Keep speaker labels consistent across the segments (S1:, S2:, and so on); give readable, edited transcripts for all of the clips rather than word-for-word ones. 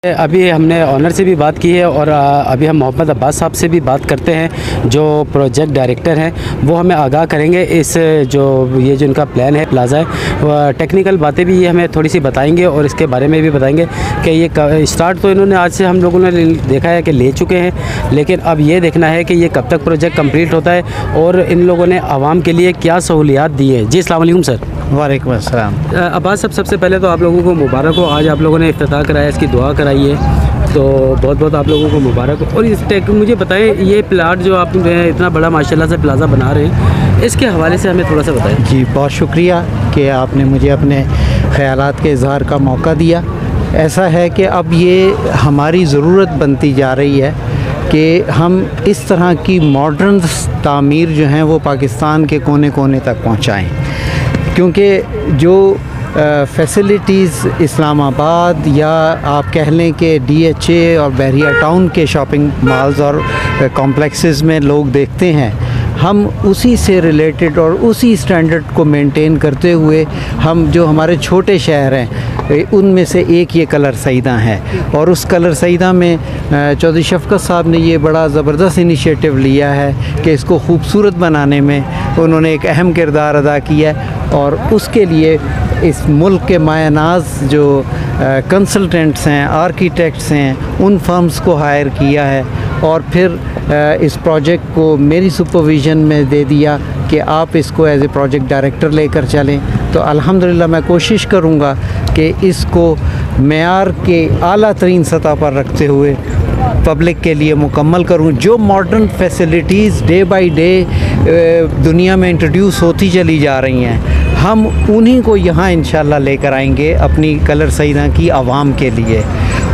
S1: अभी हमने ऑनर से भी बात की है और अभी हम मोहम्मद अब्बास साहब से भी बात करते हैं जो प्रोजेक्ट डायरेक्टर हैं। वो हमें आगाह करेंगे इस जो इनका प्लान है प्लाज़ा है, टेक्निकल बातें भी ये हमें थोड़ी सी बताएंगे और इसके बारे में भी बताएंगे कि ये स्टार्ट तो इन्होंने आज से हम लोगों ने देखा है कि ले चुके हैं, लेकिन अब ये देखना है कि ये कब तक प्रोजेक्ट कम्प्लीट होता है और इन लोगों ने आवाम के लिए क्या सहूलियात दी है। जी अस्सलाम वालेकुम सर।
S2: वालेकुम अस्सलाम।
S1: अब्बास साहब, सबसे पहले तो आप लोगों को मुबारक हो, आज आप लोगों ने इफ्तिताह कराया, इसकी दुआ कराई है, तो बहुत बहुत आप लोगों को मुबारक हो। और इस मुझे बताएं, ये प्लाट जो आप इतना बड़ा माशाल्लाह से प्लाज़ा बना रहे हैं, इसके हवाले से हमें थोड़ा सा बताएं।
S2: जी बहुत शुक्रिया कि आपने मुझे अपने ख़यालात के इज़हार का मौका दिया। ऐसा है कि अब ये हमारी ज़रूरत बनती जा रही है कि हम इस तरह की मॉडर्न तामीर जो हैं वो पाकिस्तान के कोने कोने तक पहुँचाएँ, क्योंकि जो फैसिलिटीज़ इस्लामाबाद या आप कह लें कि DHA और बहरिया टाउन के शॉपिंग मॉल्स और कॉम्प्लेक्सेस में लोग देखते हैं, हम उसी से रिलेटेड और उसी स्टैंडर्ड को मेंटेन करते हुए हम जो हमारे छोटे शहर हैं उनमें से एक ये कलर सईदा है। और उस कलर सईदा में चौधरी शफ़क़त साहब ने ये बड़ा ज़बरदस्त इनिशिएटिव लिया है कि इसको खूबसूरत बनाने में उन्होंने एक अहम किरदार अदा किया है। और उसके लिए इस मुल्क के मायनाज़ जो कंसल्टेंट्स हैं, आर्किटेक्ट्स हैं, उन फर्म्स को हायर किया है और फिर इस प्रोजेक्ट को मेरी सुपरविज़न में दे दिया कि आप इसको एज ए प्रोजेक्ट डायरेक्टर लेकर चलें। तो अल्हम्दुलिल्लाह मैं कोशिश करूँगा कि इसको मेयार के आला तरीन सतह पर रखते हुए पब्लिक के लिए मुकम्मल करूँ। जो modern facilities day by day दुनिया में इंट्रोड्यूस होती चली जा रही हैं, हम उन्हीं को यहाँ इंशाल्लाह लेकर आएंगे अपनी कलर सईदा की आवाम के लिए।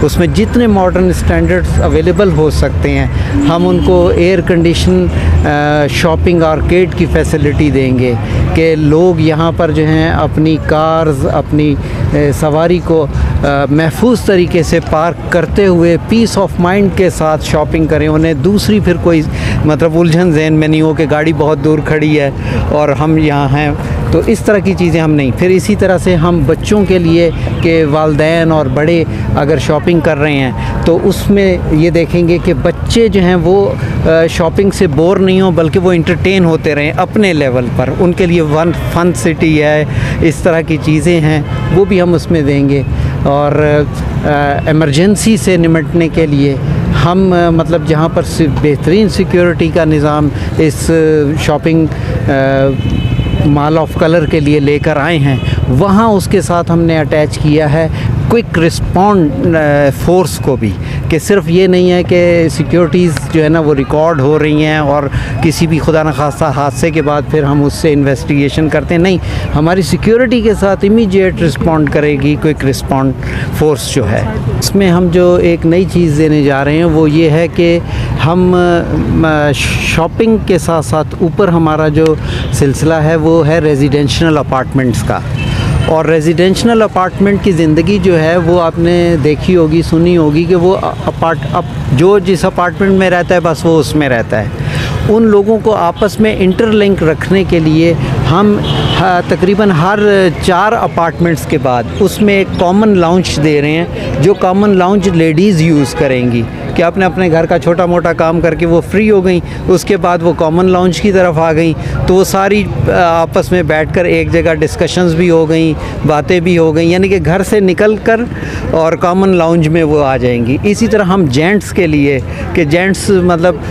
S2: उसमें जितने मॉडर्न स्टैंडर्ड्स अवेलेबल हो सकते हैं हम उनको एयर कंडीशन शॉपिंग आर्केड की फैसिलिटी देंगे कि लोग यहाँ पर जो हैं अपनी कार्स, अपनी सवारी को महफूज तरीके से पार्क करते हुए पीस ऑफ माइंड के साथ शॉपिंग करें। उन्हें दूसरी फिर कोई मतलब उलझन ज़हन में नहीं हो कि गाड़ी बहुत दूर खड़ी है और हम यहाँ हैं, तो इस तरह की चीज़ें हम नहीं। फिर इसी तरह से हम बच्चों के लिए कि वालिदैन और बड़े अगर शॉपिंग कर रहे हैं तो उसमें ये देखेंगे कि बच्चे जो हैं वो शॉपिंग से बोर नहीं हो बल्कि वो इंटरटेन होते रहें अपने लेवल पर। उनके लिए फन सिटी है, इस तरह की चीज़ें हैं, वो भी हम उसमें देंगे। और इमरजेंसी से निपटने के लिए हम मतलब जहाँ पर बेहतरीन सिक्योरिटी का निज़ाम इस शॉपिंग मॉल ऑफ कलर के लिए लेकर आए हैं, वहाँ उसके साथ हमने अटैच किया है क्विक रिस्पॉन्ड फोर्स को भी, कि सिर्फ ये नहीं है कि सिक्योरिटीज़ जो है ना वो रिकॉर्ड हो रही हैं और किसी भी खुदा न खास्ता हादसे के बाद फिर हम उससे इन्वेस्टिगेशन करते हैं। नहीं, हमारी सिक्योरिटी के साथ इमीडिएट रिस्पॉन्ड करेगी क्विक रिस्पॉन्ड फोर्स जो है। इसमें हम जो एक नई चीज़ देने जा रहे हैं वो ये है कि हम शॉपिंग के साथ साथ ऊपर हमारा जो सिलसिला है वो है रेजिडेंशियल अपार्टमेंट्स का। और रेजिडेंशियल अपार्टमेंट की ज़िंदगी जो है वो आपने देखी होगी, सुनी होगी कि वो जो जिस अपार्टमेंट में रहता है बस वो उसमें रहता है। उन लोगों को आपस में इंटरलिंक रखने के लिए हम तकरीबन हर 4 अपार्टमेंट्स के बाद उसमें एक कॉमन लाउंज दे रहे हैं, जो कॉमन लाउंज लेडीज़ यूज़ करेंगी कि आपने अपने घर का छोटा मोटा काम करके वो फ्री हो गई, उसके बाद वो कॉमन लाउंज की तरफ आ गई, तो वो सारी आपस में बैठकर एक जगह डिस्कशंस भी हो गई, बातें भी हो गई, यानी कि घर से निकल कर और कॉमन लाउंज में वो आ जाएंगी। इसी तरह हम जेंट्स के लिए कि जेंट्स मतलब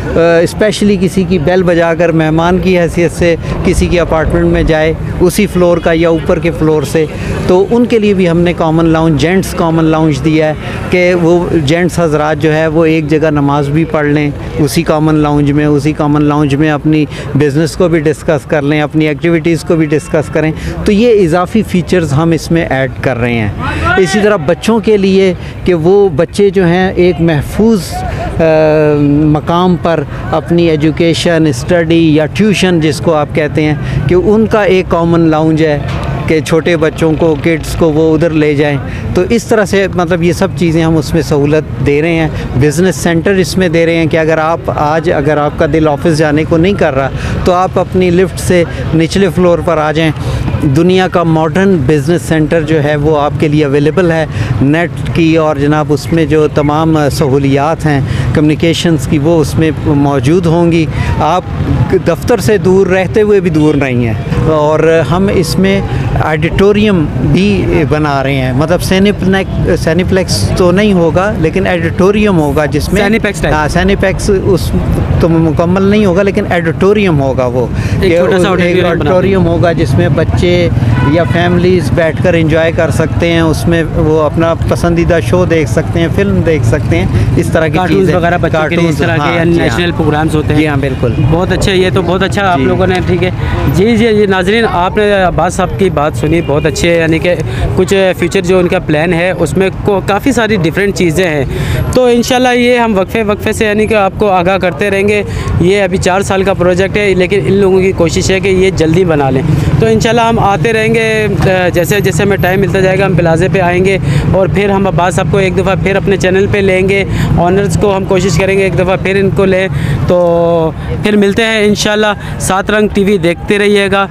S2: स्पेशली किसी की बेल बजाकर मेहमान की हैसियत से किसी की अपार्टमेंट में जाए उसी फ्लोर का या ऊपर के फ्लोर से, तो उनके लिए भी हमने common lounge, gents common lounge दिया है कि वो जेंट्स हजरात जो है वो एक जगह नमाज़ भी पढ़ लें उसी कॉमन लाउंज में, उसी कॉमन लाउंज में अपनी बिज़नेस को भी डिस्कस कर लें, अपनी एक्टिविटीज़ को भी डिस्कस करें। तो ये इजाफी फ़ीचर्स हम इसमें ऐड कर रहे हैं। इसी तरह बच्चों के लिए कि वो बच्चे जो हैं एक महफूज मकाम पर अपनी एजुकेशन, स्टडी या ट्यूशन जिसको आप कहते हैं, कि उनका एक कॉमन लाउंज है कि छोटे बच्चों को, किड्स को वो उधर ले जाएं। तो इस तरह से मतलब ये सब चीज़ें हम उसमें सहूलत दे रहे हैं। बिज़नेस सेंटर इसमें दे रहे हैं कि अगर आपका दिल ऑफिस जाने को नहीं कर रहा तो आप अपनी लिफ्ट से निचले फ्लोर पर आ जाएं दुनिया का मॉडर्न बिज़नेस सेंटर जो है वो आपके लिए अवेलेबल है। नेट की और जनाब उसमें जो तमाम सहूलियात हैं कम्युनिकेशंस की वो उसमें मौजूद होंगी। आप दफ्तर से दूर रहते हुए भी दूर नहीं हैं। और हम इसमें ऑडिटोरियम भी बना रहे हैं, मतलब सैनिप्लेक्स तो नहीं होगा लेकिन ऑडिटोरियम होगा जिसमें सैनिप्लेक्स उस तो मुकम्मल नहीं होगा लेकिन ऑडिटोरियम होगा। वो एक ऑडिटोरियम होगा जिसमें बच्चे या फैमिलीज़ बैठकर एंजॉय कर सकते हैं, उसमें वो अपना पसंदीदा शो देख सकते हैं, फिल्म देख सकते हैं, इस तरह की चीज़ें
S1: वगैरह बच्चों के लिए इस तरह के नेशनल प्रोग्राम्स होते हैं।
S2: जी हाँ बिल्कुल,
S1: बहुत अच्छे, ये तो बहुत अच्छा आप लोगों ने, ठीक है जी जी नाज़रीन, आपने अब्बास साहब की बात सुनी, बहुत अच्छे, यानी कि कुछ फ्यूचर जो उनका प्लान है उसमें काफ़ी सारी डिफरेंट चीज़ें हैं। तो इंशाल्लाह ये हम वक्फे से यानी कि आपको आगाह करते रहेंगे। ये अभी 4 साल का प्रोजेक्ट है लेकिन इन लोगों की कोशिश है कि ये जल्दी बना लें। तो इंशाल्लाह हम आते रहेंगे, जैसे जैसे हमें टाइम मिलता जाएगा हम प्लाज़े पे आएंगे और फिर हम अब्बास साहब को एक दफ़ा फिर अपने चैनल पे लेंगे। ऑनर्स को हम कोशिश करेंगे एक दफ़ा फिर इनको लें। तो फिर मिलते हैं इंशाल्लाह। 7 रंग TV देखते रहिएगा।